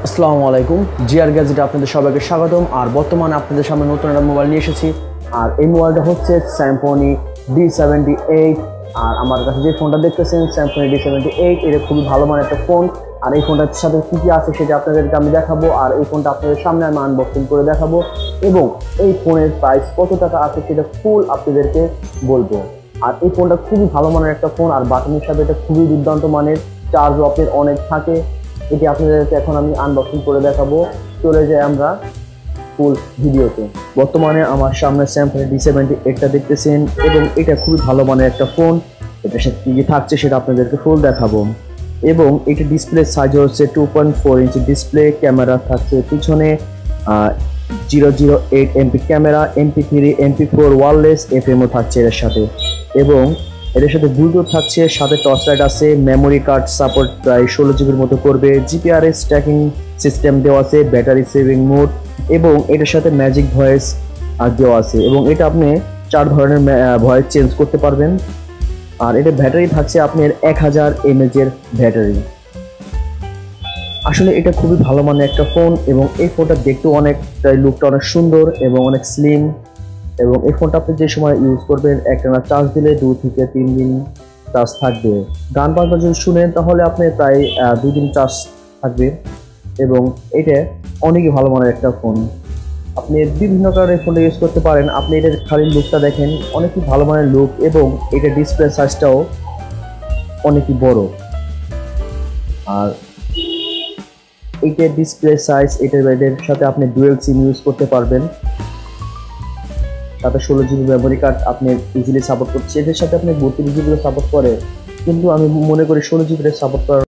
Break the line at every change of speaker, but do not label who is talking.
আসসালামু আলাইকুম, জিআর গ্যাজেটে আপনাদের সবাইকে স্বাগতম। আর বর্তমানে আপনাদের সামনে নতুন একটা মোবাইল নিয়ে এসেছি। আর এই মোবাইলটা হচ্ছে symphony D78। আর আমার কাছে যে ফোনটা দেখতেছেন symphony D78, এটা খুবই ভালো মানের একটা ফোন। আর এই ফোনটার সাথে কী কী আছে সেটা আপনাদেরকে আমি দেখাবো। আর এই ফোনটা আপনাদের সামনে আমি আনবক্সিং করে দেখাবো এবং এই ফোনের প্রাইস কত টাকা আছে সেটা ফুল আপনাদেরকে বলবো। আর এই ফোনটা খুবই ভালো মানের একটা ফোন, আর বাটনের সাথে এটা খুবই দুর্দান্ত মানের, চার্জ আপনার অনেক থাকে। এটি আপনাদেরকে এখন আমি আনবক্সিং করে দেখাবো। চলে যাই আমরা ফুল ভিডিওতে। বর্তমানে আমার সামনে symphony D78টা দেখতেছেন এবং এটা খুবই ভালো মানের একটা ফোন। এটার সাথে কি থাকছে সেটা আপনাদেরকে ফুল দেখাবো। এবং এটি ডিসপ্লে সাইজ হচ্ছে 2.4 ইঞ্চি ডিসপ্লে। ক্যামেরা থাকছে পিছনে 008 MP camera, MP3 MP4 wireless FM-ও থাকছে এর সাথে। এবং এর সাথে ব্লুটুথ থাকছে, সাথে টর্চ লাইট আছে, মেমোরি কার্ড সাপোর্ট প্রায় 16 জিবির মতো করবে, জিপিআরএস ট্র্যাকিং সিস্টেম দেওয়া আছে, ব্যাটারি সেভিং মোড, এবং এটার সাথে ম্যাজিক ভয়েস দেওয়া আছে। এবং এটা আপনি 4 ধরনের ভয়েস চেঞ্জ করতে পারবেন। আর এটা ব্যাটারি থাকছে আপনার 1000 mAh এর ব্যাটারি। আসলে এটা খুবই ভালো মানের একটা ফোন এবং এই ফোনটা দেখতেও লুকটা অনেক সুন্দর এবং অনেক স্লিম। এবং এই ফোনটা আপনি যে সময় ইউজ করবেন, একটানা চার্জ দিলে 2 থেকে 3 দিন চার্জ থাকবে। গান বাজনা যদি শুনেন তাহলে আপনি প্রায় 2 দিন চার্জ থাকবে। এবং এটা অনেকই ভালো মানের একটা ফোন, আপনি বিভিন্ন কারণে ফোনটা ইউজ করতে পারেন। আপনি এটার খালি লুকটা দেখেন, অনেকই ভালো মানের লুক এবং এটা ডিসপ্লে সাইজটাও অনেকই বড়। আর এইটার ডিসপ্লে সাইজ, এটার সাথে আপনি ডুয়েল সিম ইউজ করতে পারবেন। সাথে 16 জিবি মেমোরি কার্ড আপনি ইজিলি সাপোর্ট করছে। এদের সাথে আপনি 32 জিবি সাপোর্ট করে, কিন্তু আমি মনে করি 16 জিবি সাপোর্ট করার